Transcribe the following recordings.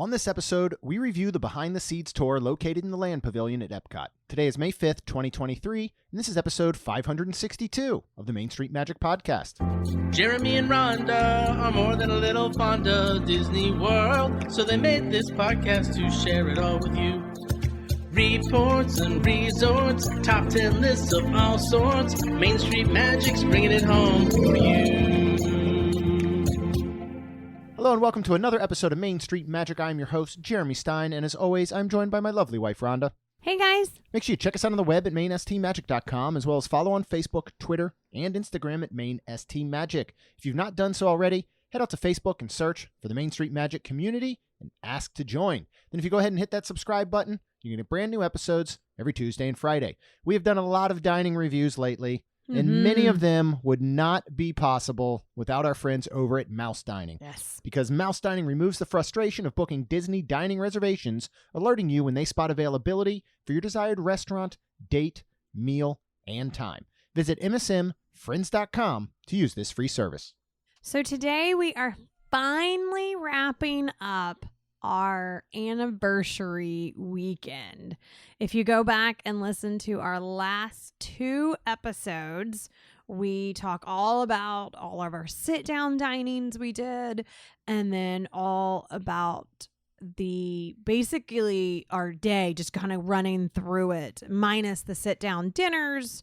On this episode, we review the behind-the-scenes tour located in the Land Pavilion at Epcot. Today is May 5th, 2023, and this is episode 562 of the Main Street Magic Podcast. Jeremy and Rhonda are more than a little fond of Disney World, so they made this podcast to share it all with you. Reports and resorts, top 10 lists of all sorts, Main Street Magic's bringing it home for you. Hello and welcome to another episode of Main Street Magic. I'm your host, Jeremy Stein, and as always, I'm joined by my lovely wife, Rhonda. Hey, guys. Make sure you check us out on the web at mainstmagic.com, as well as follow on Facebook, Twitter, and Instagram at mainstmagic. If you've not done so already, head out to Facebook and search for the Main Street Magic community and ask to join. Then if you go ahead and hit that subscribe button, you can get brand new episodes every Tuesday and Friday. We have done a lot of dining reviews lately, and many of them would not be possible without our friends over at Mouse Dining. Yes. Because Mouse Dining removes the frustration of booking Disney dining reservations, alerting you when they spot availability for your desired restaurant, date, meal, and time. Visit msmfriends.com to use this free service. So today we are finally wrapping up our anniversary weekend. If you go back and listen to our last two episodes, we talk all about all of our sit-down dinings we did, and then all about basically our day, just kind of running through it, minus the sit-down dinners,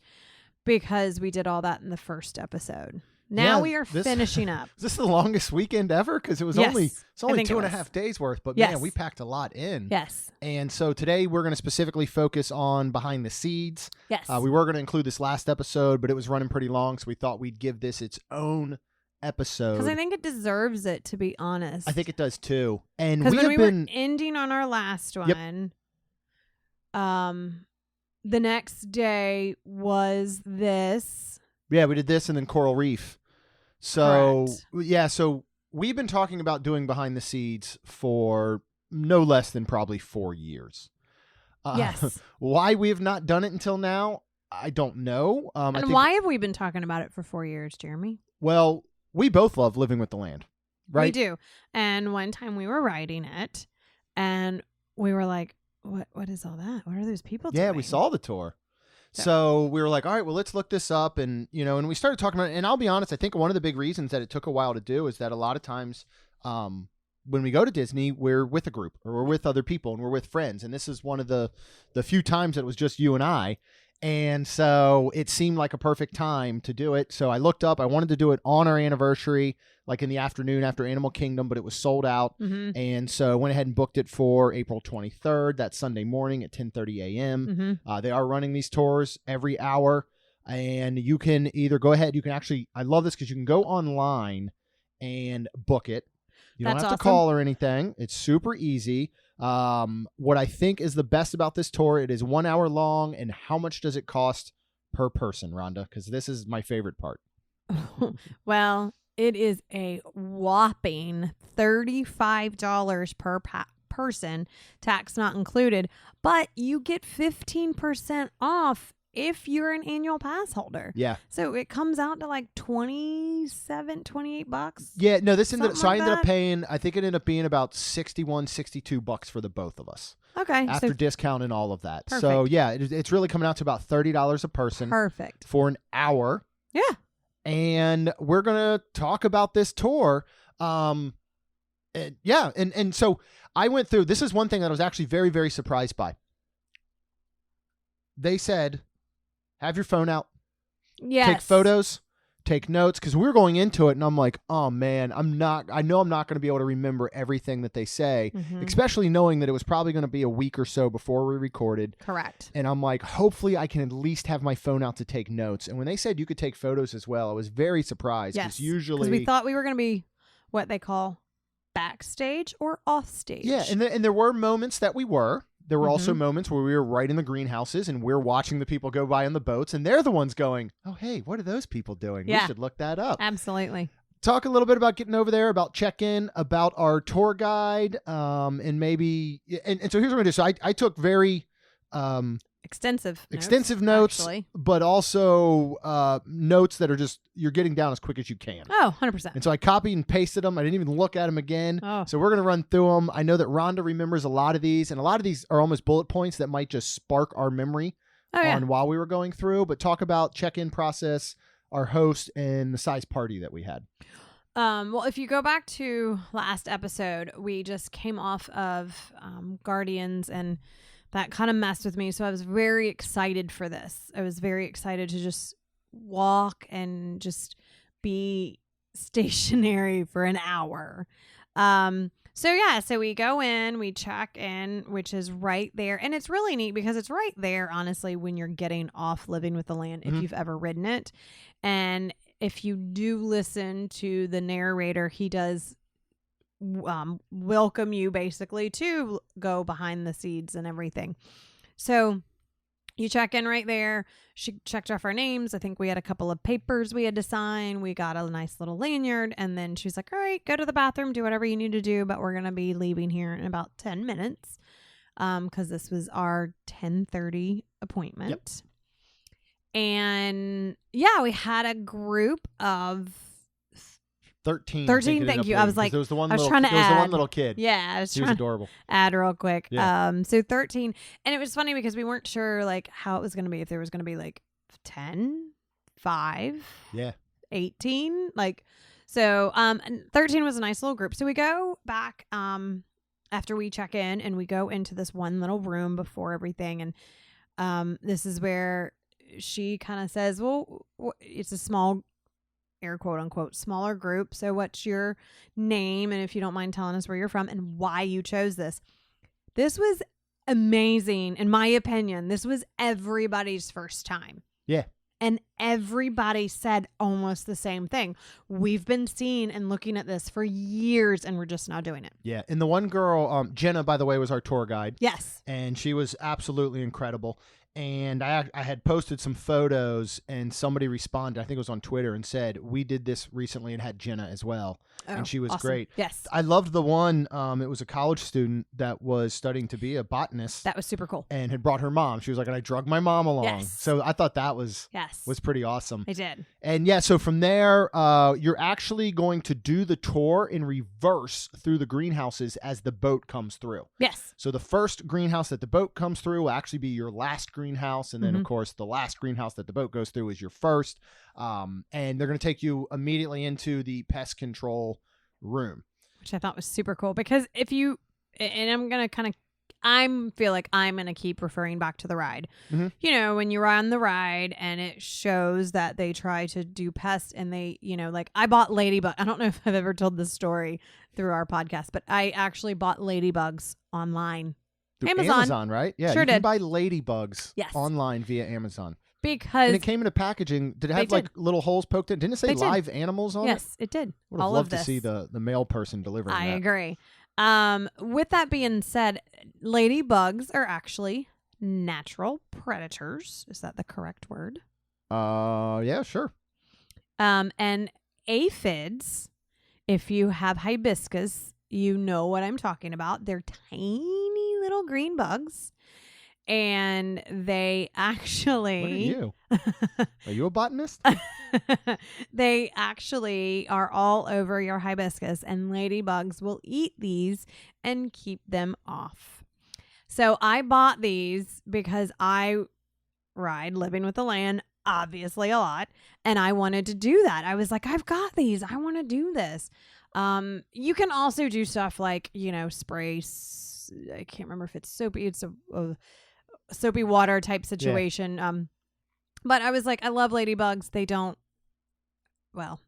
because we did all that in the first episode. Now we are finishing up. Is this the longest weekend ever? Because it was only 2.5 days worth, but man, we packed a lot in. Yes. And so today we're going to specifically focus on behind the scenes. Yes. We were going to include this last episode, but it was running pretty long, so we thought we'd give this its own episode. Because I think it deserves it, to be honest. I think it does too. And because when we were ending on our last one, the next day was this. Yeah, we did this and then Coral Reef. So, correct. So we've been talking about doing behind the scenes for no less than probably 4 years. Yes. Why we have not done it until now, I don't know. And why have we been talking about it for 4 years, Jeremy? Well, we both love living with the land, right? We do. And one time we were writing it, and we were like, what is all that? What are those people doing? Yeah, we saw the tour. So we were like, all right, well, let's look this up. And, and we started talking about it. And I'll be honest, I think one of the big reasons that it took a while to do is that a lot of times when we go to Disney, we're with a group or we're with other people and we're with friends. And this is one of the few times that it was just you and I. And so it seemed like a perfect time to do it. So I looked up, I wanted to do it on our anniversary, like in the afternoon after Animal Kingdom, but it was sold out. Mm-hmm. And so I went ahead and booked it for April 23rd, that Sunday morning at 10:30 a.m. Mm-hmm. They are running these tours every hour. And you can either go ahead, you can actually, I love this because you can go online and book it. You don't have to call or anything. It's super easy. What I think is the best about this tour, it is 1 hour long. And how much does it cost per person, Rhonda? Because this is my favorite part. Well, it is a whopping $35 per person, tax not included, but you get 15% off if you're an annual pass holder. Yeah. So it comes out to like $28. Yeah, no, this ended I ended up paying, I think it ended up being about $62 for the both of us. Okay. After discount and all of that. Perfect. So yeah, it's really coming out to about $30 a person. Perfect. For an hour. Yeah. And we're going to talk about this tour. And so I went through, this is one thing that I was actually very, very surprised by. They said, have your phone out. Yes. Take photos, take notes, because we were going into it and I'm like, oh man, I know I'm not going to be able to remember everything that they say, especially knowing that it was probably going to be a week or so before we recorded. Correct. And I'm like, hopefully I can at least have my phone out to take notes. And when they said you could take photos as well, I was very surprised. Yes. Usually, because we thought we were going to be what they call backstage or offstage. Yeah, and there were moments that we were. There were also moments where we were right in the greenhouses and we're watching the people go by on the boats and they're the ones going, oh, hey, what are those people doing? Yeah. We should look that up. Absolutely. Talk a little bit about getting over there, about check-in, about our tour guide, and maybe, and so here's what I'm going to do. So I took very extensive notes, actually. but also notes that are just you're getting down as quick as you can. Oh, 100%. And so I copied and pasted them. I didn't even look at them again. Oh. So we're going to run through them. I know that Rhonda remembers a lot of these, and a lot of these are almost bullet points that might just spark our memory on while we were going through. But talk about check-in process, our host, and the size party that we had. Well, if you go back to last episode, we just came off of Guardians, and that kind of messed with me. So I was very excited for this. I was very excited to just walk and just be stationary for an hour. So we go in, we check in, which is right there. And it's really neat because it's right there, honestly, when you're getting off Living with the Land, if you've ever ridden it. And if you do listen to the narrator, he does welcome you basically to go behind the scenes and everything. So you check in right there. She checked off our names. I think we had a couple of papers we had to sign. We got a nice little lanyard. And then she's like, all right, go to the bathroom, do whatever you need to do. But we're going to be leaving here in about 10 minutes because this was our 10:30 appointment. Yep. And yeah, we had a group of 13. 13, thank you. I was like, there was the one I was little, trying to there was add. the one little kid. Yeah, I was He was trying adorable. to add real quick. Yeah. So 13. And it was funny because we weren't sure like how it was going to be, if there was going to be like 10, 5, 18. Like, so 13 was a nice little group. So we go back after we check in, and we go into this one little room before everything. And this is where she kind of says, well, it's a small, air quote unquote, smaller group. So what's your name? And if you don't mind telling us where you're from and why you chose this. This was amazing. In my opinion, this was everybody's first time. Yeah. And everybody said almost the same thing. We've been seeing and looking at this for years, and we're just now doing it. Yeah. And the one girl, Jenna, by the way, was our tour guide. Yes. And she was absolutely incredible. And I had posted some photos, and somebody responded, I think it was on Twitter, and said, we did this recently and had Jenna as well. Oh, and she was awesome. great. Yes. I loved the one. It was a college student that was studying to be a botanist. That was super cool. And had brought her mom. She was like, and I drug my mom along. Yes. So I thought that was pretty awesome. I did. And yeah, so from there, you're actually going to do the tour in reverse through the greenhouses as the boat comes through. Yes. So the first greenhouse that the boat comes through will actually be your last greenhouse. And then, of course, the last greenhouse that the boat goes through is your first. And they're going to take you immediately into the pest control room. Which I thought was super cool because if you, and I'm going to kind of, I feel like I'm going to keep referring back to the ride. Mm-hmm. You know, when you're on the ride and it shows that they try to do pests and they, you know, like I bought ladybug. I don't know if I've ever told this story through our podcast, but I actually bought ladybugs online. Through Amazon, right? Yeah, sure you can did. buy ladybugs Yes. online via Amazon. Because and it came in a packaging. Did it have like little holes poked in? Didn't it say live animals on it? Yes, it did. Would have loved to see the male person delivering that. I agree. With that being said, ladybugs are actually natural predators. Is that the correct word? Yeah, sure. And aphids, if you have hibiscus, you know what I'm talking about. They're tiny little green bugs. And they actually... What are you? Are you a botanist? They actually are all over your hibiscus, and ladybugs will eat these and keep them off. So I bought these because I ride Living with the Land, obviously a lot, and I wanted to do that. I was like, I've got these. I want to do this. You can also do stuff like, you know, spray. I can't remember if it's soapy. It's a soapy water type situation. Yeah. But I was like, I love ladybugs. They don't, well,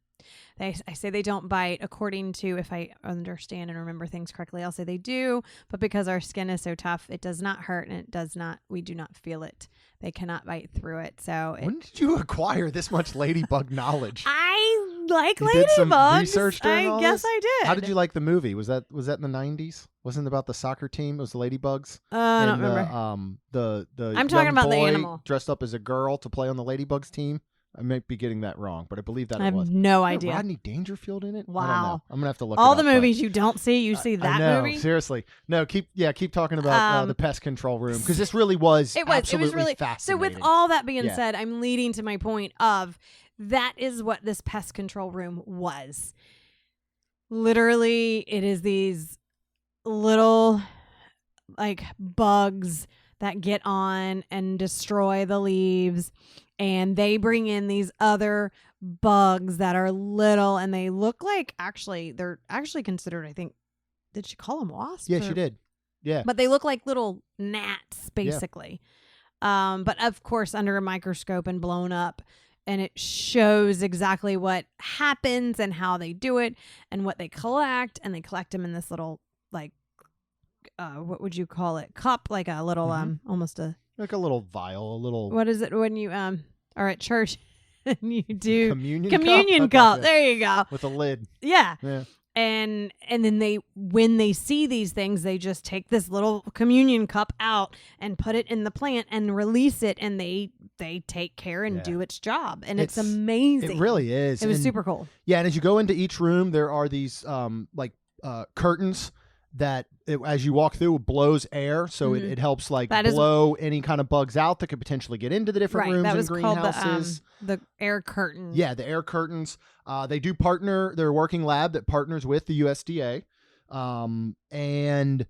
I say they don't bite. According to, if I understand and remember things correctly, I'll say they do. But because our skin is so tough, it does not hurt, and we do not feel it. They cannot bite through it. So when did you acquire this much ladybug knowledge? I like you ladybugs. Did some research during all guess this? I did. How did you like the movie? Was that in the 90s? Wasn't it about the soccer team? It was the ladybugs. I don't remember. The I'm talking about boy the animal dressed up as a girl to play on the ladybugs team. I might be getting that wrong, but I believe that I it have was. no Is idea. Rodney Dangerfield in it? I don't know. Wow. I'm gonna have to look All it the up, but- movies you don't see, you see that I know, movie. seriously. No, keep talking about the pest control room, because this really was absolutely really fascinating. So with all that being Yeah. said, I'm leading to my point of that is what this pest control room was. Literally, it is these little like bugs that get on and destroy the leaves, and they bring in these other bugs that are little, and they look like they're actually considered, I think, did she call them wasps? Yeah, she did. Yeah. But they look like little gnats, basically. But of course, under a microscope and blown up. And it shows exactly what happens and how they do it and what they collect. And they collect them in this little, like, what would you call it? Cup, like a little, almost a... Like a little vial, a little... What is it when you are at church and you do... Communion cup. Okay. There you go. With a lid. Yeah. Yeah. And then when they see these things, they just take this little communion cup out and put it in the plant and release it, and they take care and do its job. And it's amazing. It really is. It was super cool. Yeah, and as you go into each room, there are these curtains that as you walk through, it blows air, so it helps blow any kind of bugs out that could potentially get into the different rooms that was and greenhouses. Called the air curtain. Yeah, the air curtains. They do partner. They're a working lab that partners with the USDA, and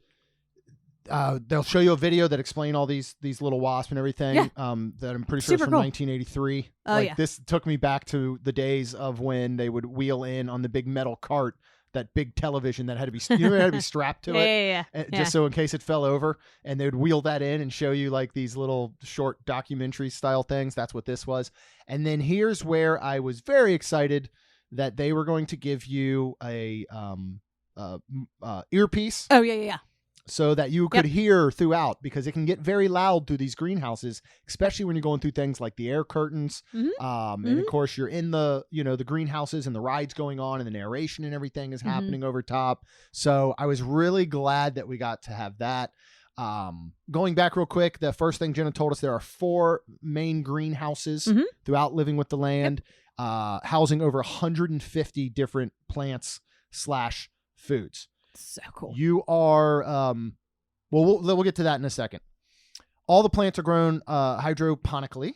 they'll show you a video that explain all these little wasps and everything. Yeah. That I'm pretty sure is from 1983. Oh, yeah. This took me back to the days of when they would wheel in on the big metal cart, that big television that had to be had to be strapped to it, just so in case it fell over, and they would wheel that in and show you like these little short documentary style things. That's what this was. And then here's where I was very excited that they were going to give you a earpiece. Oh yeah. So that you could hear throughout, because it can get very loud through these greenhouses, especially when you're going through things like the air curtains. And of course you're in the, the greenhouses and the rides going on and the narration and everything is happening over top. So I was really glad that we got to have that. Going back real quick, the first thing Jenna told us, there are 4 main greenhouses throughout Living with the Land, housing over 150 different plants / foods. So cool. You are, we'll get to that in a second. All the plants are grown hydroponically.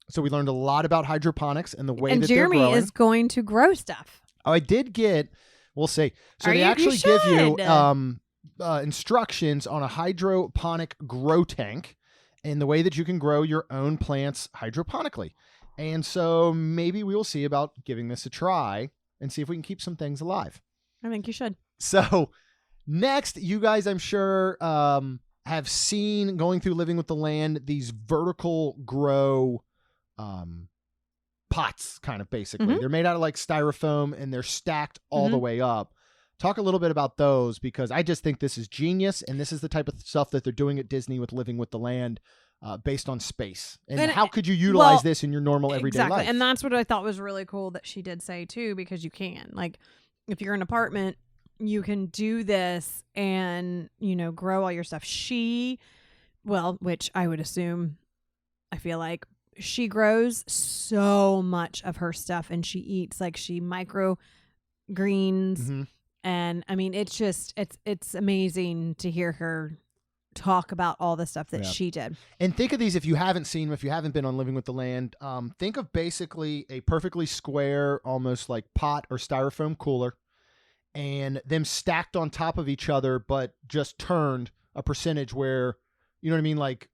So we learned a lot about hydroponics and the way that Jeremy they're growing. is going to grow stuff. Oh, I did get, we'll see. So Are they you? actually You give you should. instructions on a hydroponic grow tank and the way that you can grow your own plants hydroponically. And so maybe we will see about giving this a try and see if we can keep some things alive. I think you should. So next, you guys, I'm sure, have seen, going through Living with the Land, these vertical grow pots, kind of basically. They're made out of like styrofoam and they're stacked all the way up. Talk a little bit about those, because I just think this is genius, and this is the type of stuff that they're doing at Disney with Living with the Land, based on space. And how could you utilize this in your normal everyday life? And that's what I thought was really cool that she did say too, because you can, like, if you're in an apartment, you can do this and, grow all your stuff. Which I would assume, I feel like she grows so much of her stuff, and she eats, like, she micro greens. And I mean, it's just, it's amazing to hear her talk about all the stuff that she did. And think of these, if you haven't seen them, if you haven't been on Living with the Land, think of basically a perfectly square, almost like pot or styrofoam cooler, and them stacked on top of each other, but just turned a percentage where, you know what I mean? Like,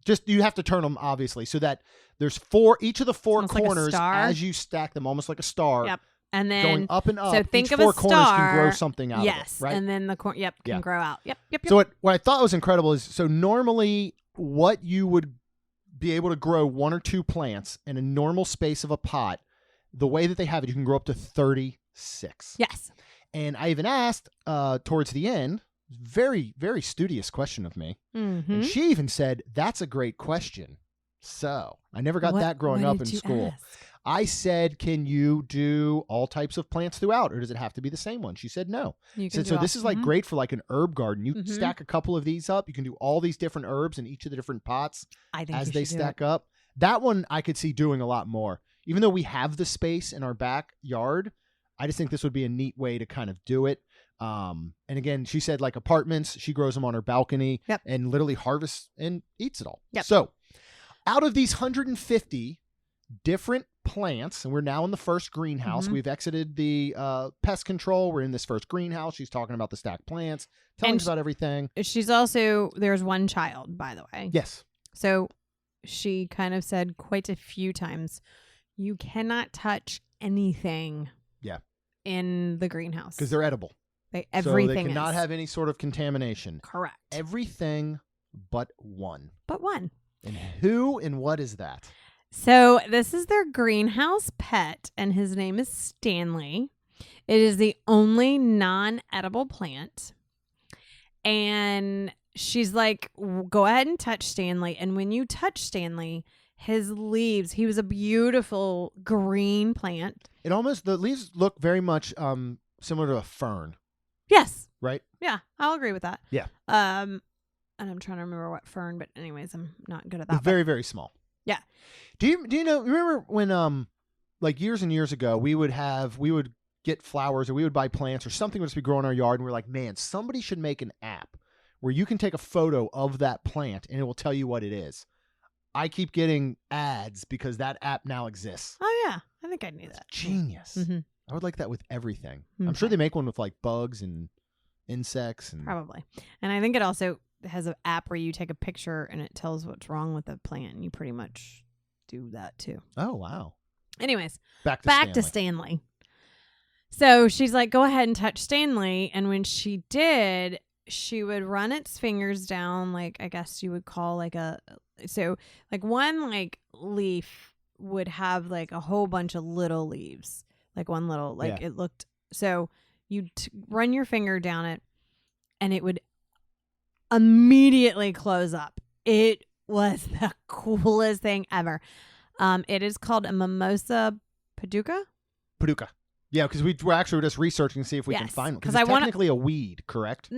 just, you have to turn them, obviously, so that there's each of the 4 Almost like a corners star. as you stack them, almost like a star. Yep. And then going up and up. So think each of 4 a corners star. can grow something out of it, right? And then the can grow out. Yep. So what I thought was incredible is, so normally what you would be able to grow 1 or 2 plants in a normal space of a pot, the way that they have it, you can grow up to 36. Yes. And I even asked towards the end, very, very studious question of me. And she even said, that's a great question. So I never got that growing up in school. Ask? I said, can you do all types of plants throughout, or does it have to be the same one? She said, no. You So this is like great for like an herb garden. You stack a couple of these up. You can do all these different herbs in each of the different pots I think as they stack up. that one I could see doing a lot more. Even though we have the space in our backyard, I just think this would be a neat way to kind of do it. And again, she said like apartments, she grows them on her balcony and literally harvests and eats it all. So out of these 150 different plants, and we're now in the first greenhouse. We've exited the pest control. We're in this first greenhouse. She's talking about the stacked plants, telling us about everything. She's also, there's one child, by the way. Yes. So she kind of said quite a few times, you cannot touch anything in the greenhouse. Because they're edible. Everything so they cannot is. have any sort of contamination. Correct. Everything but one. But one. And who and what is that? So this is their greenhouse pet, and his name is Stanley. It is the only non-edible plant. And she's like, go ahead and touch Stanley. And when you touch Stanley, his leaves, he was a beautiful green plant. It almost, the leaves look very much similar to a fern. Yes. Right? Yeah, I'll agree with that. Yeah. And I'm trying to remember what fern, but anyways, I'm not good at that. It's very, very small. Yeah. Do you know, remember when like years and years ago we would get flowers or we would buy plants or something would just be growing in our yard and we're like, man, somebody should make an app where you can take a photo of that plant and it will tell you what it is. I keep getting ads because that app now exists. Oh yeah, I think I knew that. Genius. Mm-hmm. I would like that with everything. Okay. I'm sure they make one with like bugs and insects and probably. And I think it also has an app where you take a picture and it tells what's wrong with the plant, and you pretty much do that too. Oh wow. Anyways, back to Stanley. So she's like, go ahead and touch Stanley, and when she did, she would run its fingers down, like I guess you would call like like one like leaf would have like a whole bunch of little leaves, like one little, like it looked, so you run your finger down it and it would immediately close up. It was the coolest thing ever. It is called a mimosa paducah. Yeah, because we're actually just researching to see if we can find one. Because it's technically a weed, correct?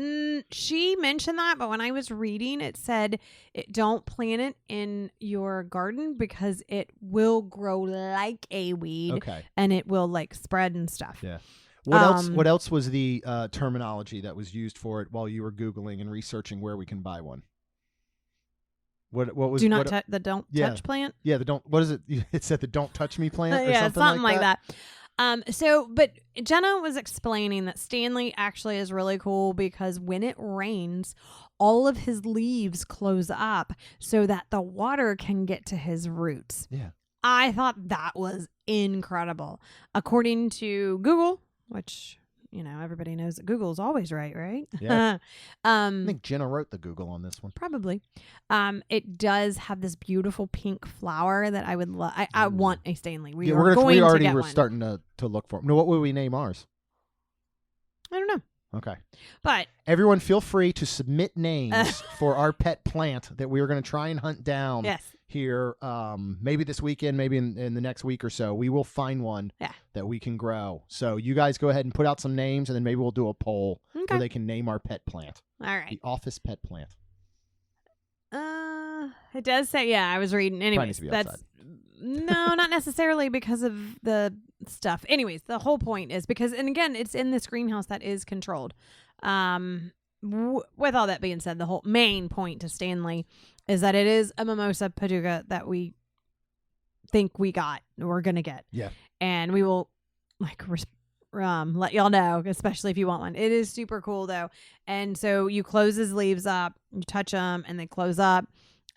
She mentioned that, but when I was reading, it said don't plant it in your garden because it will grow like a weed. Okay. And it will like spread and stuff. Yeah. What else was the terminology that was used for it while you were Googling and researching where we can buy one? What was the don't touch plant? Yeah, the don't. What is it? It said the don't touch me plant. Or something like that. But Jenna was explaining that Stanley actually is really cool because when it rains, all of his leaves close up so that the water can get to his roots. Yeah. I thought that was incredible. According to Google, which, you know, everybody knows that Google's always right? Yeah. I think Jenna wrote the Google on this one. Probably. It does have this beautiful pink flower that I would love. I want a Stanley. We already were starting to look for them. No, what would we name ours? I don't know. Okay. But everyone feel free to submit names for our pet plant that we are going to try and hunt down here. Maybe this weekend, maybe in the next week or so, we will find one that we can grow. So you guys go ahead and put out some names and then maybe we'll do a poll where they can name our pet plant. All right. The office pet plant. It does say, I was reading. Anyways, that's no, not necessarily because of the stuff. Anyways, the whole point is because, and again, it's in this greenhouse that is controlled. With all that being said, the whole main point to Stanley is that it is a mimosa paducah that we think we're going to get. Yeah. And we will let y'all know, especially if you want one. It is super cool though. And so you close his leaves up, you touch them and they close up.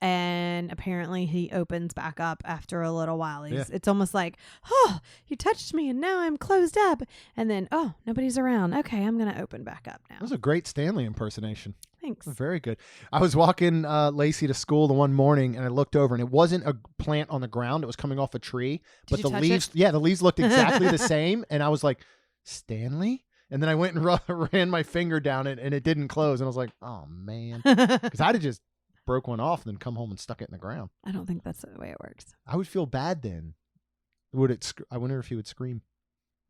And apparently he opens back up after a little while. It's almost like, oh, you touched me and now I'm closed up. And then, oh, nobody's around. Okay, I'm going to open back up now. That was a great Stanley impersonation. Thanks. Very good. I was walking Lacey to school the one morning and I looked over and it wasn't a plant on the ground. It was coming off a tree. But the leaves, the leaves looked exactly the same. And I was like, Stanley? And then I went and ran my finger down it and it didn't close. And I was like, oh, man. Because I'd have just broke one off and then come home and stuck it in the ground. I don't think that's the way it works. I would feel bad then. I wonder if he would scream.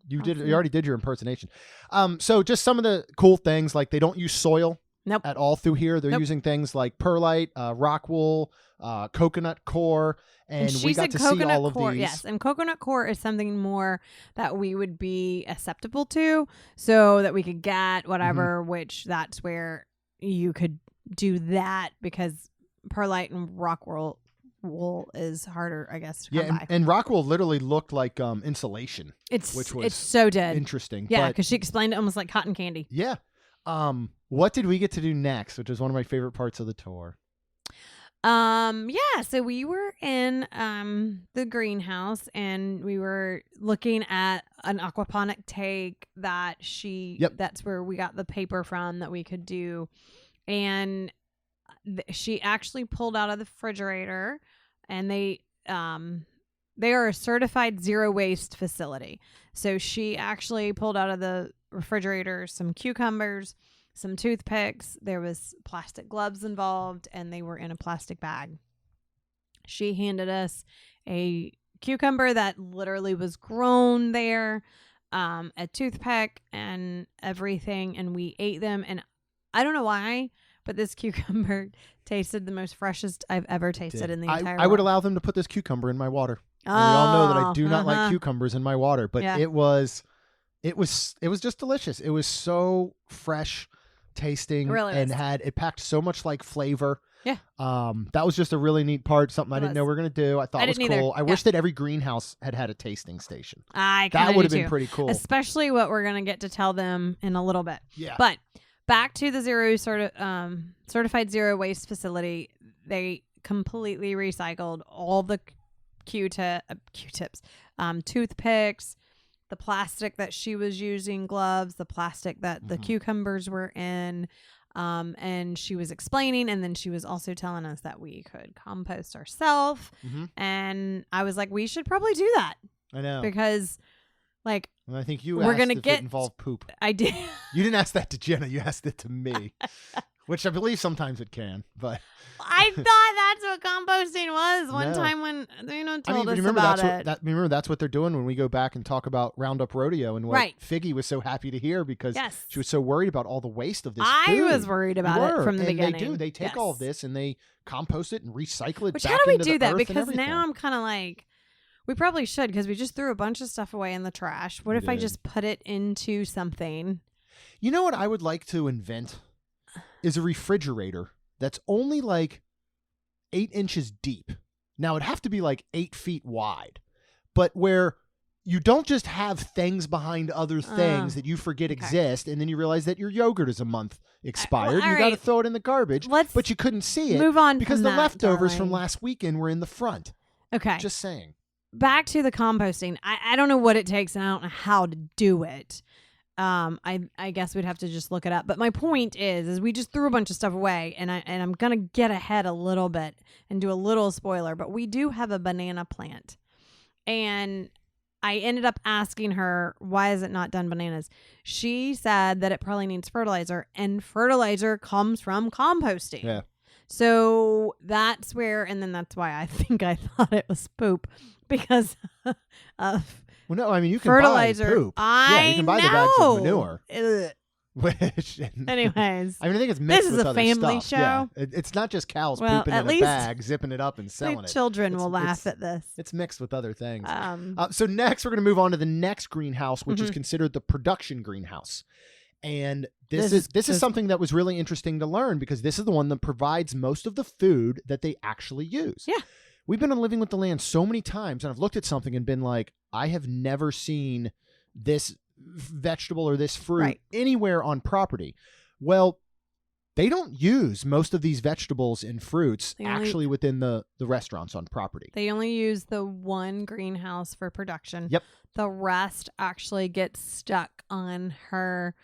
You already did your impersonation. So just some of the cool things, like they don't use soil Nope. at all through here. They're Nope. using things like perlite, rock wool, coconut core, and she we got said to see coconut all of core, these. yes, and coconut core is something more that we would be acceptable to, so that we could get whatever, Mm-hmm. which that's where you could do that, because perlite and rock wool is harder, I guess, to come Yeah, by. and rock wool literally looked like insulation, It's which was it's so dead. interesting. Yeah, but because she explained it almost like cotton candy. yeah. What did we get to do next, which was one of my favorite parts of the tour? Yeah, so we were in the greenhouse, and we were looking at an aquaponic tank that that's where we got the paper from that we could do. And she actually pulled out of the refrigerator, and they are a certified zero waste facility. So she actually pulled out of the refrigerator some cucumbers, some toothpicks. There was plastic gloves involved, and they were in a plastic bag. She handed us a cucumber that literally was grown there, a toothpick and everything, and we ate them. And I don't know why, but this cucumber tasted the most freshest I've ever tasted in the entire I would world. allow them to put this cucumber in my water. And we all know that I do not like uh-huh. cucumbers in my water, but Yeah. it was just delicious. It was so fresh tasting, It really and was. it packed so much like flavor. Yeah. That was just a really neat part. Something I It didn't know was. we were gonna do. I thought I was didn't either. cool. I Yeah. wish that every greenhouse had a tasting station. I That kinda would have do been too. pretty cool. Especially what we're going to get to tell them in a little bit. Yeah. But back to the certified zero waste facility, they completely recycled all the Q-tips, toothpicks, the plastic that she was using, gloves, the plastic that the Mhm. cucumbers were in. And she was explaining, and then she was also telling us that we could compost ourselves. Mhm. And I was like, we should probably do that, I know. because like And I think you we're asked gonna if get- it involved poop. I did. You didn't ask that to Jenna. You asked it to me, which I believe sometimes it can. But I thought that's what composting was one No. time when told us remember about that's it. remember that's what they're doing when we go back and talk about Roundup Rodeo, and what Right. Figgy was so happy to hear, because Yes. she was so worried about all the waste of this I food. was worried You about it were, from the and beginning. They take all of Yes. this and they compost it and recycle it Which, back how do we into do the that? earth and Because everything. now I'm kind of like, we probably should, because we just threw a bunch of stuff away in the trash. What We if I did. just put it into something? You know what I would like to invent is a refrigerator that's only like 8 inches deep. Now it'd have to be like 8 feet wide, but where you don't just have things behind other things that you forget okay. exist, and then you realize that your yogurt is a month expired. all You got to right. throw it in the garbage, Let's but you couldn't see it move on because from the that, leftovers from darling. last weekend were in the front. Okay. Just saying. Back to the composting. I don't know what it takes, and I don't know how to do it. I guess we'd have to just look it up. But my point is we just threw a bunch of stuff away, and I'm gonna get ahead a little bit and do a little spoiler. But we do have a banana plant, and I ended up asking her, why is it not done bananas? She said that it probably needs fertilizer, and fertilizer comes from composting. Yeah. So that's where, and then that's why I think I thought it was poop, because of Well, no, I mean you can fertilizer. buy poop. I you can buy know. the bags of manure. Ugh. Which, Anyways, I mean, I think it's mixed This is with a other family stuff. Yeah. show. It's not just cows Well, pooping at in a least bag, zipping it up and my selling it. children will It's- laugh at this. It's mixed with other things. Um, So next, we're going to move on to the next greenhouse, which is Mhm. considered the production greenhouse. And This this is is- something that was really interesting to learn, because this is the one that provides most of the food that they actually use. Yeah. We've been on Living with the Land so many times, and I've looked at something and been like, I have never seen this vegetable or this fruit Right. anywhere on property. Well, they don't use most of these vegetables and fruits They only- actually within the restaurants on property. they only use the one greenhouse for production. Yep. The rest actually gets stuck on her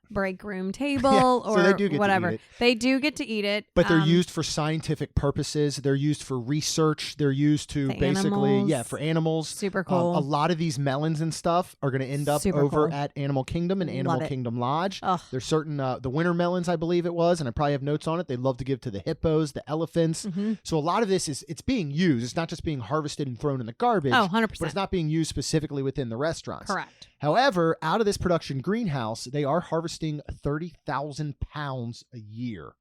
break room table so or they do get to eat whatever. it. They do get to eat it. But they're used for scientific purposes. They're used for research. They're used to The basically, animals. for animals. Super cool. A lot of these melons and stuff are going to end up Super over cool. at Animal Kingdom and Love Animal it. Kingdom Lodge. Ugh. There's certain, the winter melons, I believe it was, and I probably have notes on it. They love to give to the hippos, the elephants. Mhm. So a lot of this it's being used. It's not just being harvested and thrown in the garbage. Oh, 100%. But it's not being used specifically within the restaurants. Correct. However, out of this production greenhouse, they are harvesting harvesting 30,000 pounds a year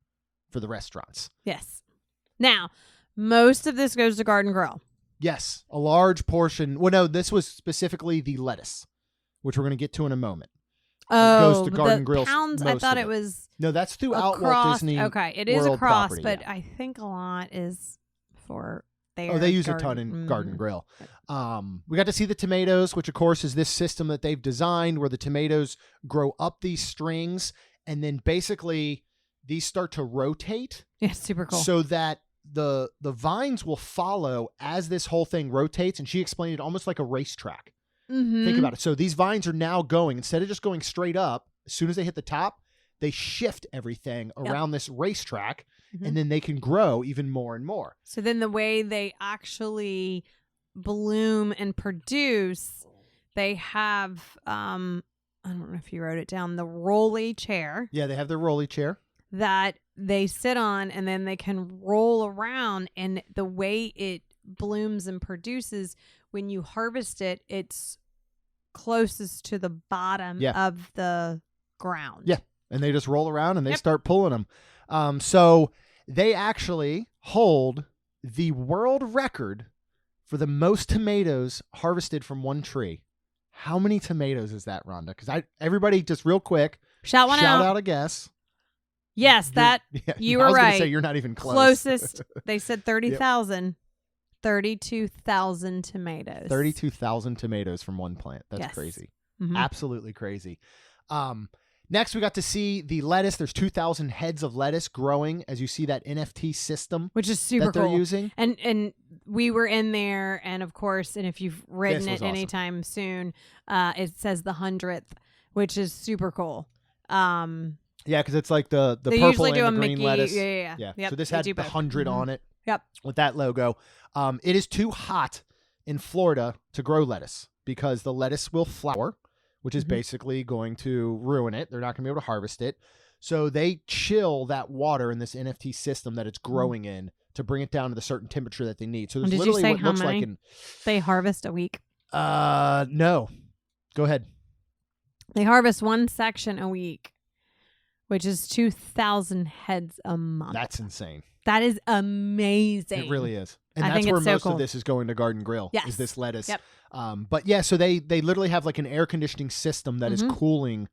for the restaurants. Yes. Now, most of this goes to Garden Grill. Yes, a large portion. Well, no, this was specifically the lettuce, which we're going to get to in a moment. Oh, goes to Garden the Grill's pounds, I most thought of it was No, that's throughout across. Walt Disney. Okay, it is World across, property, but yeah. I think a lot is for their Oh, they use garden. a ton in Garden Mhm. Grill. We got to see the tomatoes, which of course is this system that they've designed where the tomatoes grow up these strings, and then basically these start to rotate. Yeah, super cool. So that the vines will follow as this whole thing rotates. And she explained it almost like a racetrack. Think about it. So these vines are now going, instead of just going straight up, as soon as they hit the top, they shift everything around this racetrack, and then they can grow even more and more. So then the way they actually bloom and produce, they have, I don't know if you wrote it down, the rolly chair Yeah, they have their rolly chair. that they sit on, and then they can roll around. And the way it blooms and produces, when you harvest it, it's closest to the bottom of the ground. Yeah. And they just roll around and they start pulling them. So they actually hold the world record for the most tomatoes harvested from one tree. How many tomatoes is that, Rhonda? Because everybody just real quick, Shout out a guess. Yes, that you were I was gonna right. say you're not even close. Closest, they said 30,000. 32,000 tomatoes. 32,000 tomatoes from one plant. That's crazy. Absolutely crazy. Next, we got to see the lettuce. There's 2,000 heads of lettuce growing as you see that NFT system, which is super that they're cool. using. And we were in there, and of course, and if you've ridden it awesome. anytime soon, it says the 100th, which is super cool. Yeah, because it's like the they purple usually and do the a green Mickey. lettuce. Yeah. Yep, So this they had do the both. 100 on it. Yep. With that logo. It is too hot in Florida to grow lettuce because the lettuce will flower, which is basically going to ruin it. They're not going to be able to harvest it. So they chill that water in this NFT system that it's growing in to bring it down to the certain temperature that they need. So there's Did literally you say what how looks many like they harvest a week? No. Go ahead. They harvest one section a week, which is 2,000 heads a month. That's insane. That is amazing. It really is. And I that's think where it's so most cool. of this is going to Garden Grill. Yes. Is this lettuce. Yep. But yeah, so they literally have like an air conditioning system that is cooling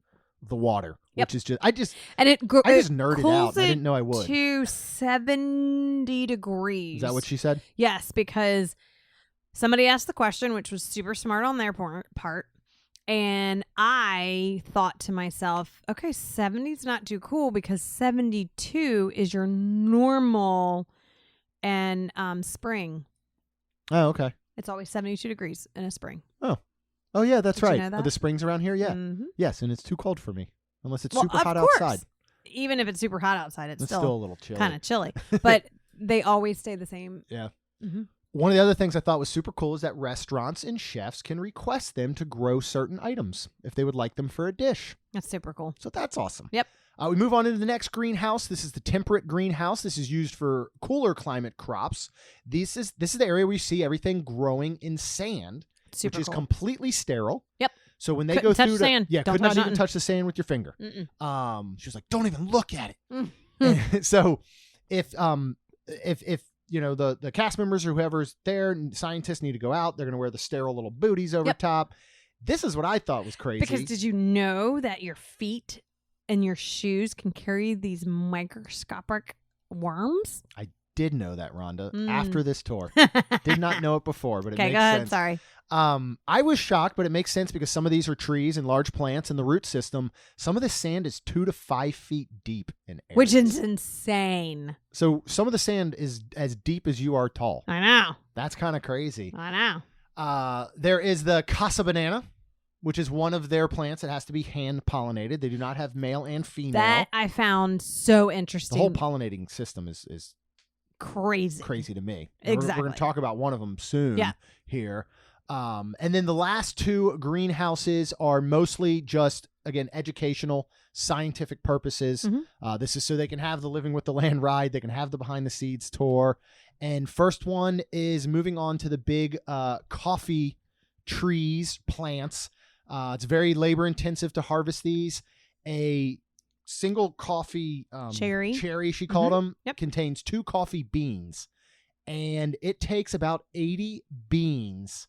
the water, which is and it I just nerded out. I didn't know I would. To 70 degrees. Is that what she said? Yes, because somebody asked the question, which was super smart on their part. And I thought to myself, okay, 70 is not too cool because 72 is your normal and spring. Oh, okay. It's always 72 degrees in a spring. Oh, yeah, that's Did you right. know that? The springs around here, yeah. Mhm. Yes, and it's too cold for me. Unless it's Well, super of hot course. outside. Even if it's super hot outside, it's Still a little chilly. kind of chilly. But they always stay the same. Yeah. Mhm. One of the other things I thought was super cool is that restaurants and chefs can request them to grow certain items if they would like them for a dish. That's super cool. So that's awesome. Yep. We move on into the next greenhouse. This is the temperate greenhouse. This is used for cooler climate crops. This is the area where you see everything growing in sand, Super which is cool. completely sterile. Yep. So when they Couldn't go touch through sand. yeah, Don't could not touch even nothing. touch the sand with your finger. Mm-mm. She was like, "Don't even look at it." Mm. So if you know the cast members or whoever's there, and scientists need to go out, they're going to wear the sterile little booties over top. This is what I thought was crazy. Because did you know that your feet and your shoes can carry these microscopic worms? I did know that, Rhonda, Mm. after this tour. Did not know it before, but it Okay, makes go ahead. sense. Sorry. I was shocked, but it makes sense because some of these are trees and large plants in the root system. Some of the sand is 2 to 5 feet deep in areas. Which is insane. So some of the sand is as deep as you are tall. I know. That's kind of crazy. I know. There is the casa banana, which is one of their plants that has to be hand pollinated. They do not have male and female. That I found so interesting. The whole pollinating system is crazy to me. Exactly. We're going to talk about one of them soon here. And then the last two greenhouses are mostly just, again, educational, scientific purposes. This is so they can have the Living with the Land ride. They can have the Behind the Seeds tour. And first one is moving on to the big coffee trees, plants. It's very labor intensive to harvest these. a single coffee Cherry. she called them, Yep. contains 2 coffee beans. And it takes about 80 beans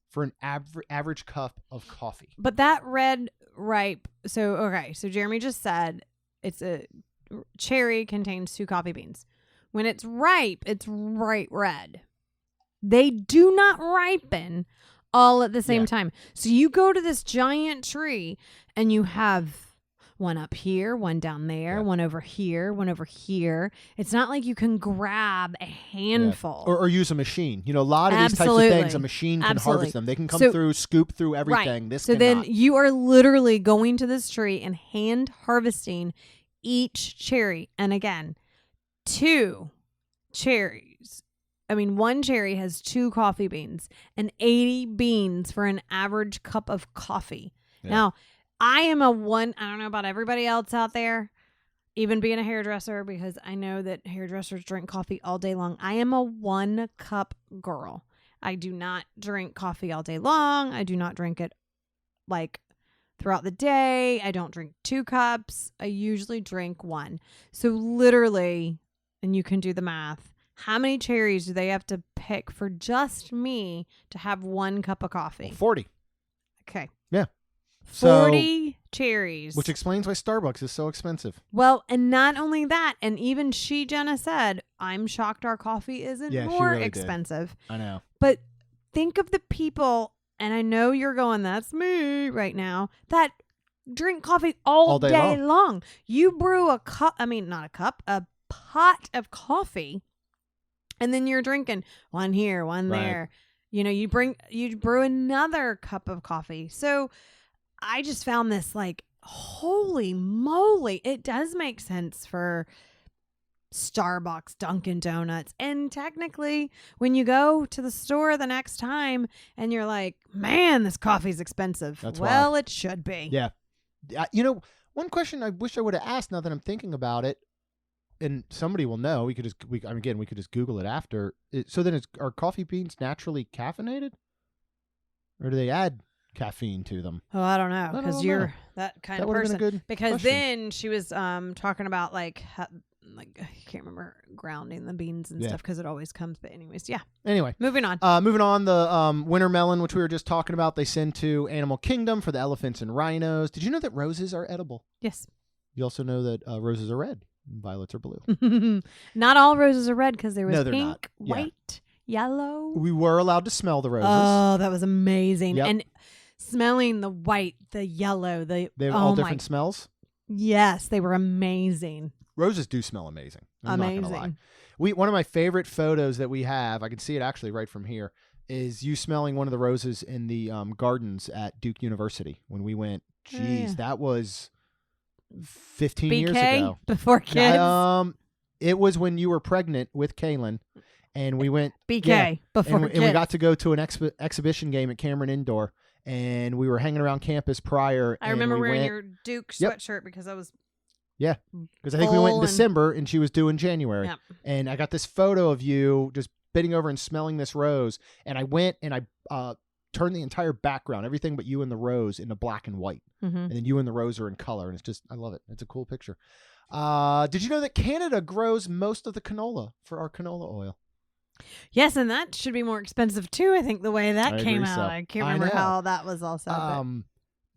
for an average cup of coffee. But that red ripe. So Jeremy just said it's a cherry contains 2 coffee beans. When it's ripe, it's bright red. They do not ripen all at the same time. So you go to this giant tree and you have one up here, one down there, one over here, one over here. It's not like you can grab a handful. Or use a machine. A lot of these types of things, a machine can harvest them. They can come through, scoop through everything. Right. This so cannot. then you are literally going to this tree and hand harvesting each cherry. And again, 2 cherries. I mean, 1 cherry has 2 coffee beans and 80 beans for an average cup of coffee. Yeah. Now, I am I don't know about everybody else out there, even being a hairdresser, because I know that hairdressers drink coffee all day long. I am a 1 cup girl. I do not drink coffee all day long. I do not drink it like throughout the day. I don't drink 2 cups. I usually drink 1. So literally, and you can do the math, how many cherries do they have to pick for just me to have 1 cup of coffee? 40. Okay. Yeah. 40 cherries. Which explains why Starbucks is so expensive. Well, and not only that, and even Jenna said, I'm shocked our coffee isn't more really expensive. Did. I know. But think of the people, and I know you're going, that's me right now, that drink coffee all day long. You brew a pot of coffee, and then you're drinking one here, one there. You brew another cup of coffee. So I just found this like, holy moly, it does make sense for Starbucks, Dunkin' Donuts. And technically, when you go to the store the next time and you're like, man, this coffee's expensive. It should be. Yeah. One question I wish I would have asked now that I'm thinking about it, and somebody will know, we could just Google it after. So then are coffee beans naturally caffeinated? Or do they add caffeine to them? Oh, I don't know, because you're that kind of person. Because question. then she was talking about like I can't remember grounding the beans and stuff, because it always comes. But anyways, yeah. Anyway, moving on. The winter melon, which we were just talking about, they send to Animal Kingdom for the elephants and rhinos. Did you know that roses are edible? Yes. You also know that roses are red and violets are blue. Not all roses are red, because there was pink, not. White, yellow. We were allowed to smell the roses. Oh, that was amazing. Yep. And smelling the white, the yellow, they have all different smells. Yes, they were amazing. Roses do smell amazing. I'm not gonna lie. One of my favorite photos that we have, I can see it actually right from here, is you smelling one of the roses in the gardens at Duke University when we went. Jeez, that was 15 years ago. Before kids. It was when you were pregnant with Kaylin, and we went before kids. And we got to go to an exhibition game at Cameron Indoor, and we were hanging around campus prior. I remember wearing your Duke sweatshirt because I was. Yeah, because I think we went in December and she was due in January. Yep. And I got this photo of you just bending over and smelling this rose. And I went and I turned the entire background, everything but you and the rose, into black and white. Mm-hmm. And then you and the rose are in color. And it's just, I love it. It's a cool picture. Did you know that Canada grows most of the canola for our canola oil? Yes, and that should be more expensive too, I think, the way that came out. I can't remember how that was all set up.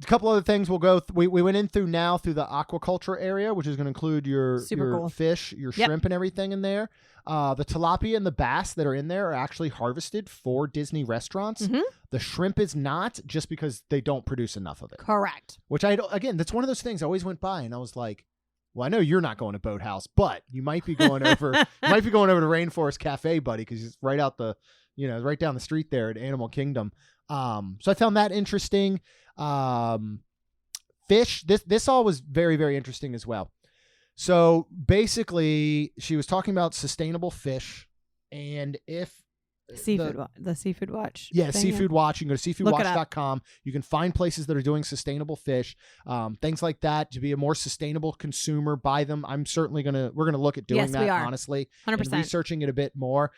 A couple other things we'll go. We went in through the aquaculture area, which is going to include your cool fish, your shrimp, and everything in there. The tilapia and the bass that are in there are actually harvested for Disney restaurants. Mm-hmm. The shrimp is not, just because they don't produce enough of it. Correct. Which that's one of those things I always went by and I was like, well, I know you're not going to Boathouse, but you might be going over. You might be going over to Rainforest Cafe, buddy, because it's right out right down the street there at Animal Kingdom. So I found that interesting. Fish. This all was very, very interesting as well. So basically, she was talking about sustainable fish, and if the Seafood Watch. Yeah, thing. Seafood Watch. You can go to Look it seafoodwatch.com. You can find places that are doing sustainable fish, things like that. To be a more sustainable consumer, buy them. I'm certainly we're gonna look at doing that, honestly, 100%. and researching it a bit more.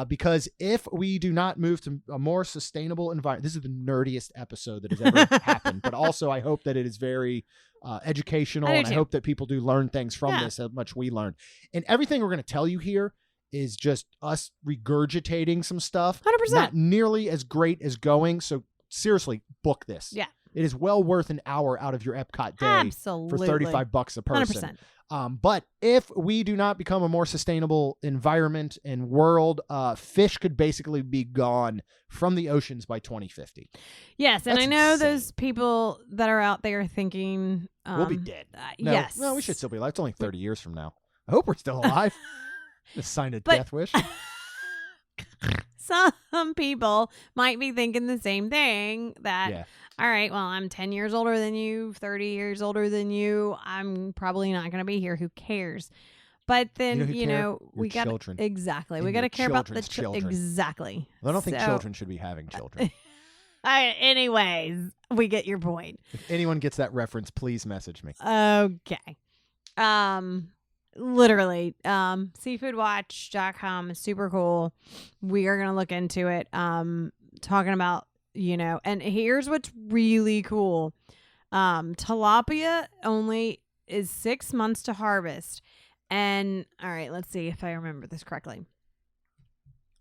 Because if we do not move to a more sustainable environment, this is the nerdiest episode that has ever happened. But also, I hope that it is very educational, and I hope that people do learn things from this, how much we learn. And everything we're going to tell you here is just us regurgitating some stuff. 100%. Not nearly as great as going. So seriously, book this. Yeah. It is well worth an hour out of your Epcot day Absolutely. for $35 a person. 100%. But if we do not become a more sustainable environment and world, fish could basically be gone from the oceans by 2050. Yes, and That's I know insane. those people that are out there thinking We'll be dead. No, yes. No, we should still be alive. It's only 30 years from now. I hope we're still alive. Just sign a death wish. Some people might be thinking the same thing that, Yeah. all right, well, I'm 10 years older than you, 30 years older than you. I'm probably not going to be here. Who cares? But then, we got children. Exactly. And We got to your care about the children's children. Exactly. I don't think children should be having children. Anyways, we get your point. If anyone gets that reference, please message me. Okay. Literally, seafoodwatch.com is super cool. We are going to look into it. Talking about, and here's what's really cool. Tilapia only is 6 months to harvest. And all right, let's see if I remember this correctly.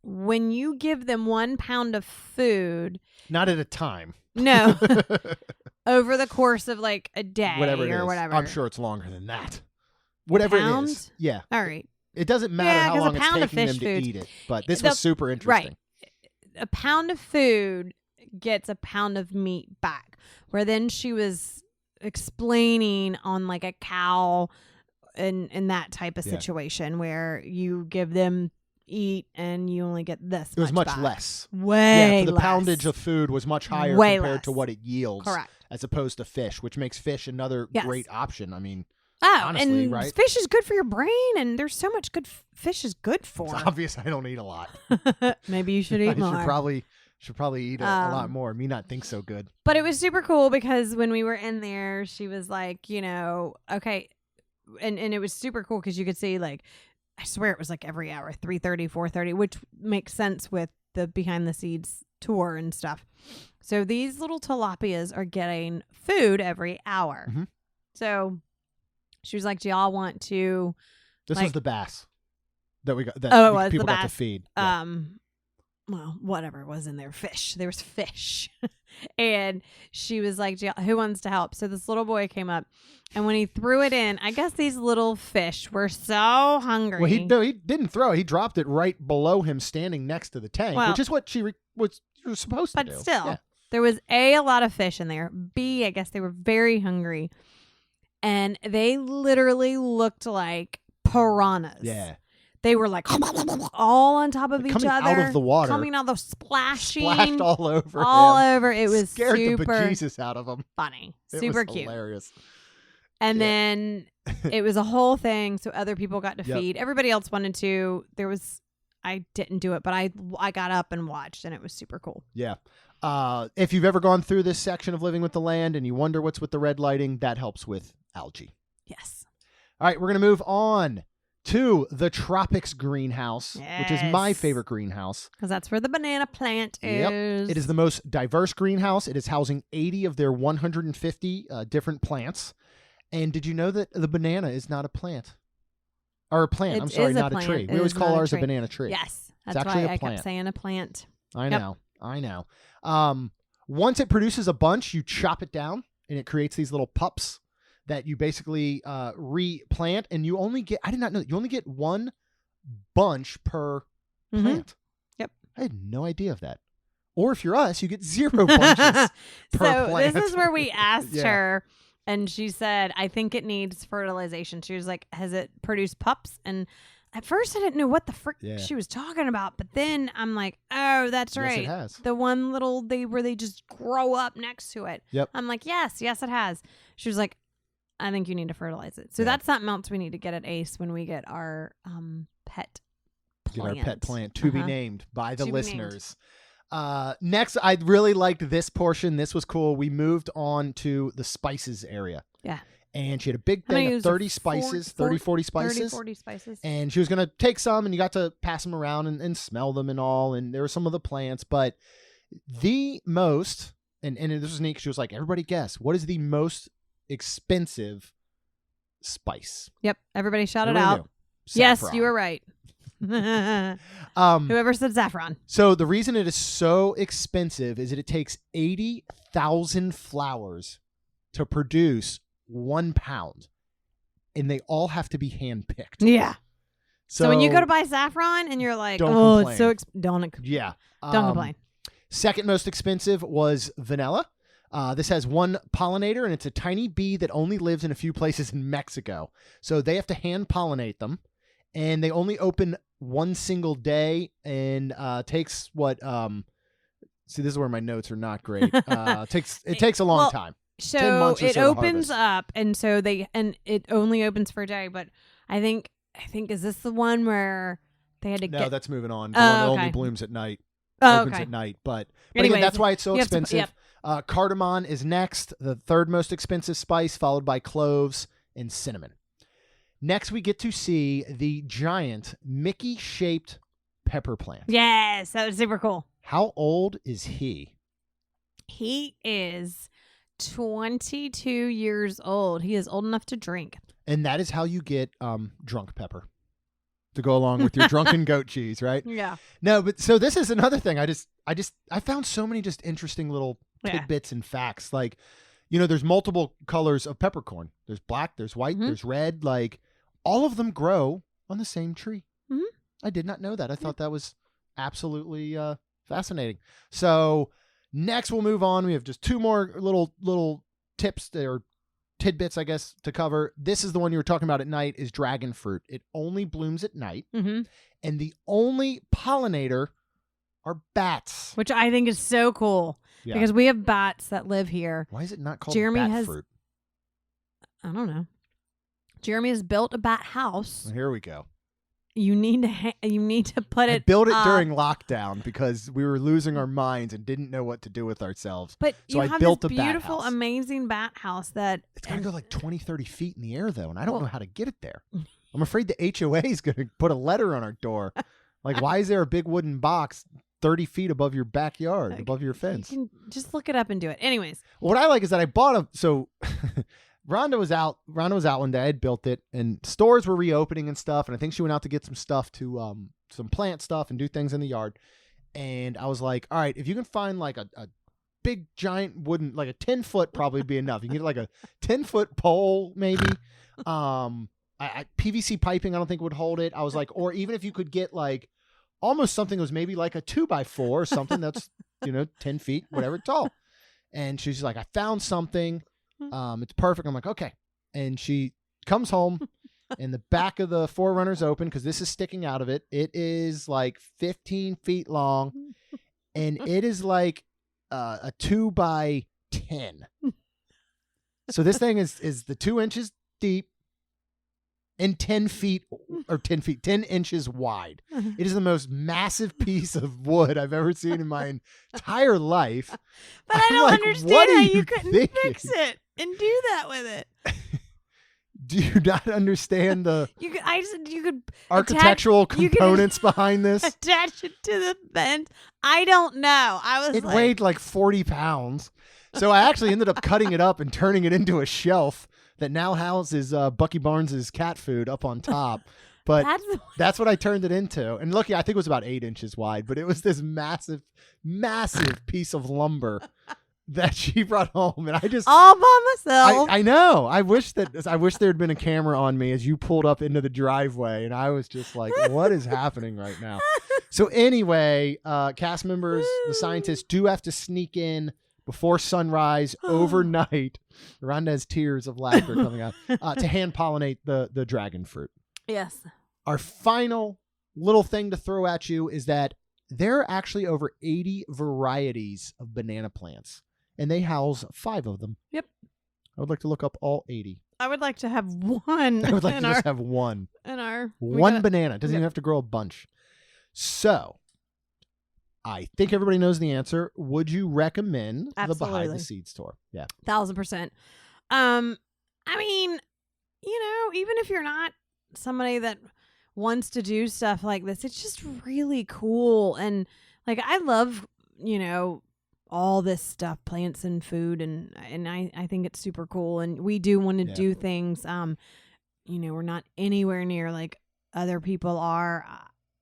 When you give them 1 pound of food, Not at a time. no, over the course of like a day Whatever it or is. whatever. I'm sure it's longer than that. Whatever Pound? it is. Yeah. All right. It doesn't matter Yeah, how 'cause a long it's pound of taking them fish to food- eat it. But this The- was super interesting. Right. A pound of food gets a pound of meat back. Where then she was explaining on like a cow in that type of Yeah. situation where you give them eat and you only get this. It was much back. less. Way Yeah, for the less. poundage of food was much higher Way compared less. to what it yields. Correct. As opposed to fish, which makes fish another Yes. great option. I mean, Oh, honestly, and right? fish is good for your brain, and there's so much good fish is good for. it's obvious I don't eat a lot. Maybe you should I eat more. should probably eat a lot more. Me not think so good. But it was super cool because when we were in there, she was like, okay. And it was super cool because you could see, like, I swear it was like every hour, 3:30, 4:30, which makes sense with the behind the scenes tour and stuff. So these little tilapias are getting food every hour. Mhm. So she was like, do y'all want to... This Like- was the bass that we got. That Oh, it was people the got to bass. feed. Yeah. Well, whatever was in there, fish. There was fish. And she was like, who wants to help? So this little boy came up, and when he threw it in, I guess these little fish were so hungry. Well, he didn't throw it. He dropped it right below him, standing next to the tank, Well, which is what she was supposed to do. but still, Yeah. there was A, a lot of fish in there. B, I guess they were very hungry. And they literally looked like piranhas. Yeah. They were like all on top of each Coming other. out of the water. Coming out, the splashing. Splashed all over all him. over. It was Scared super the bejesus out of him. funny. It Super was cute. hilarious. And Yeah. then it was a whole thing. So other people got to Yep. feed. Everybody else wanted to. I didn't do it, but I got up and watched, and it was super cool. Yeah. If you've ever gone through this section of Living with the Land and you wonder what's with the red lighting, that helps with algae. Yes. All right, we're going to move on to the Tropics Greenhouse, which is my Yes. favorite greenhouse. Because that's where the banana plant Yep. is. It is the most diverse greenhouse. It is housing 80 of their 150 different plants. And did you know that the banana is not a plant? Or a plant. I'm It sorry, is a not plant. a tree. It We always is call not a ours a tree. banana tree. Yes. It's That's actually why a I plant. kept saying a plant. I Yep. know. I know. Once it produces a bunch, you chop it down and it creates these little pups that you basically replant, and you only get, I did not know that, you only get one bunch per Mhm. plant. Yep. I had no idea of that. Or if you're us, you get 0 bunches per So plant. this is where we asked Yeah. her, and she said, I think it needs fertilization. She was like, has it produced pups? And at first I didn't know what the frick Yeah. she was talking about, but then I'm like, oh, that's Yes, right. it has. The one little where they just grow up next to it. Yep. I'm like, yes, it has. She was like, I think you need to fertilize it. So Yeah. that's something else we need to get at Ace when we get our pet Get our pet plant to be named by the To be listeners. Next, I really liked this portion. This was cool. We moved on to the spices area. Yeah. And she had a big How many thing of was it? 30 spices, 30, 40 spices. 30, 40 spices. And she was going to take some, and you got to pass them around and smell them and all. And there were some of the plants. But the most, and this was neat, she was like, everybody guess, what is the most expensive spice? Yep. Everybody shout it Everybody out. knew. Yes, Saffron. you were right. Whoever said saffron. So the reason it is so expensive is that it takes 80,000 flowers to produce 1 pound, and they all have to be hand picked. Yeah. So when you go to buy saffron and you're like, oh, it's so don't complain. Second most expensive was vanilla. This has one pollinator, and it's a tiny bee that only lives in a few places in Mexico. So they have to hand pollinate them, and they only open one single day, and takes what? See, this is where my notes are not great. It takes a long time. 10 months So or it so to opens harvest. up, and so it only opens for a day. But I think is this the one where they had to No, get? that's moving on. The one that only okay. blooms at night. Oh, Opens okay. at night, but Anyways, again, that's why it's so you have to- expensive. Cardamom is next, the third most expensive spice, followed by cloves and cinnamon. Next, we get to see the giant Mickey-shaped pepper plant. Yes, that was super cool. How old is he? He is 22 years old. He is old enough to drink. And that is how you get drunk pepper to go along with your drunken goat cheese, right? Yeah. No, but so this is another thing. I found so many just interesting little tidbits and facts. Like, there's multiple colors of peppercorn. There's black, there's white, there's red. Like, all of them grow on the same tree. Mm-hmm. I did not know that. I thought that was absolutely fascinating. So next we'll move on. We have just two more little tips or tidbits, I guess, to cover. This is the one you were talking about at night, is dragon fruit. It only blooms at night. Mm-hmm. And the only pollinator are bats. Which I think is so cool. Yeah. Because we have bats that live here. Why is it not called Jeremy bat has- fruit? I don't know. Jeremy has built a bat house. Well, here we go. You need to put I it. built it up. during lockdown because we were losing our minds and didn't know what to do with ourselves. But so you I have built this a bat beautiful, house. amazing bat house that It's got to go like 20, 30 feet in the air, though, and I don't know how to get it there. I'm afraid the HOA is going to put a letter on our door. Like, why is there a big wooden box 30 feet above your backyard, above your fence? You can just look it up and do it. Anyways. What I like is that I bought so Rhonda was out one day. I had built it, and stores were reopening and stuff, and I think she went out to get some stuff to some plant stuff and do things in the yard. And I was like, all right, if you can find like a big giant wooden, like a 10-foot probably would be enough. You can get like a 10-foot pole maybe. PVC piping I don't think would hold it. I was like, or even if you could get like almost something that was maybe like a 2x4 or something that's 10 feet whatever tall. And she's like, I found something. It's perfect. I'm like, okay. And she comes home and the back of the Forerunner's open because this is sticking out of it. It is like 15 feet long and it is like a 2x10. So this thing is the 2 inches deep and 10 inches wide. It is the most massive piece of wood I've ever seen in my entire life. But I don't understand how you couldn't thinking? fix it and do that with it. Do you not understand the You could architectural components behind this? Attach it to the fence. I don't know. It weighed like 40 pounds. So I actually ended up cutting it up and turning it into a shelf that now houses Bucky Barnes's cat food up on top. But that's what I turned it into. And look, I think it was about 8 inches wide, but it was this massive, massive piece of lumber that she brought home. And I just all by myself. I know. I wish there had been a camera on me as you pulled up into the driveway. And I was just like, what is happening right now? So anyway, cast members, the scientists do have to sneak in before sunrise overnight. Rhonda has tears of laughter coming out to hand pollinate the dragon fruit. Yes. Our final little thing to throw at you is that there are actually over 80 varieties of banana plants, and they house 5 of them. Yep. I would like to look up all 80. I would like to have one. I would like to just have one. In our One banana. Doesn't even have to grow a bunch. So I think everybody knows the answer. Would you recommend the Behind the Scenes tour? Yeah. 1,000%. I mean, even if you're not somebody that wants to do stuff like this, it's just really cool. And like, I love, all this stuff, plants and food. And I think it's super cool. And we do want to do things, we're not anywhere near like other people are.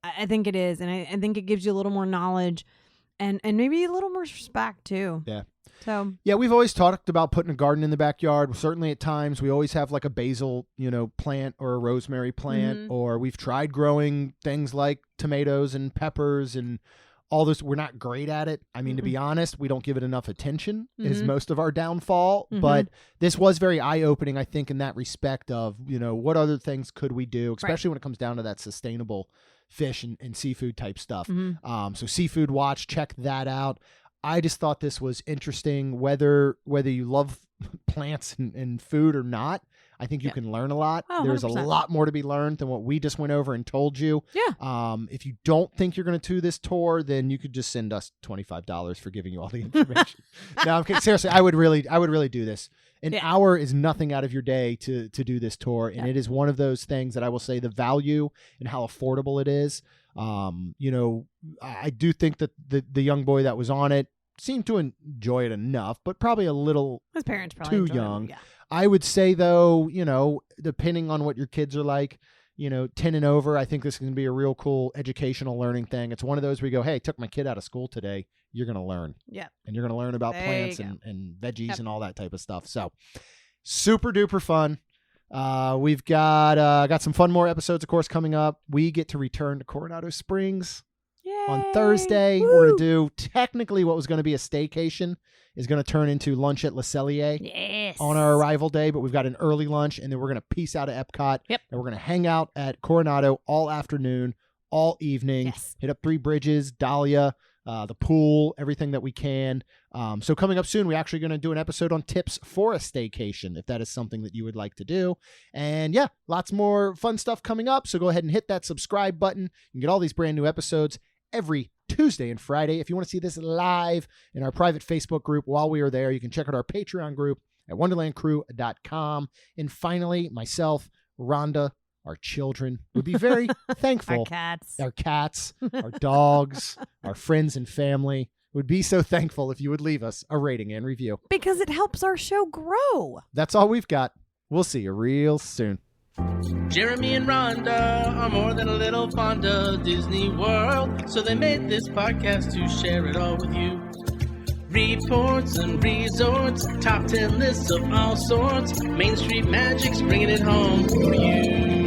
I think it is. And I think it gives you a little more knowledge and maybe a little more respect too. Yeah. So yeah, we've always talked about putting a garden in the backyard. Certainly at times we always have like a basil, plant or a rosemary plant, or we've tried growing things like tomatoes and peppers and all this. We're not great at it. I mean, to be honest, we don't give it enough attention is most of our downfall, but this was very eye-opening, I think, in that respect of, what other things could we do, especially when it comes down to that sustainable fish and seafood type stuff. So Seafood Watch, check that out. I just thought this was interesting, whether you love plants and food or not. I think you can learn a lot. Oh, There's 100%. a lot more to be learned than what we just went over and told you. Yeah. If you don't think you're going to do this tour, then you could just send us $25 for giving you all the information. No, I'm kidding. Seriously, I would really do this. An hour is nothing out of your day to do this tour, and it is one of those things that I will say the value and how affordable it is. I do think that the young boy that was on it seemed to enjoy it enough, but probably a little his parents probably too young. Yeah. I would say though, depending on what your kids are like, 10 and over, I think this is going to be a real cool educational learning thing. It's one of those where you go, hey, I took my kid out of school today. You're going to learn. Yeah. And you're going to learn about There plants you go. and veggies and all that type of stuff. So super duper fun. We've got some fun more episodes, of course, coming up. We get to return to Coronado Springs on Thursday. Woo! We're going to do technically what was going to be a staycation is going to turn into lunch at Le Cellier on our arrival day, but we've got an early lunch, and then we're going to peace out of Epcot. Yep. And we're going to hang out at Coronado all afternoon, all evening, hit up Three Bridges, Dahlia, the pool, everything that we can. So coming up soon, we're actually going to do an episode on tips for a staycation, if that is something that you would like to do. And yeah, lots more fun stuff coming up. So go ahead and hit that subscribe button. You can get all these brand new episodes every Tuesday and Friday. If you want to see this live in our private Facebook group while we are there, you can check out our Patreon group at wonderlandcrew.com. And finally, myself, Rhonda, our children would be very thankful. Our cats, our dogs, our friends and family would be so thankful if you would leave us a rating and review. Because it helps our show grow. That's all we've got. We'll see you real soon. Jeremy and Rhonda are more than a little fond of Disney World, so they made this podcast to share it all with you. Reports and resorts, top 10 lists of all sorts, Main Street Magic's bringing it home for you.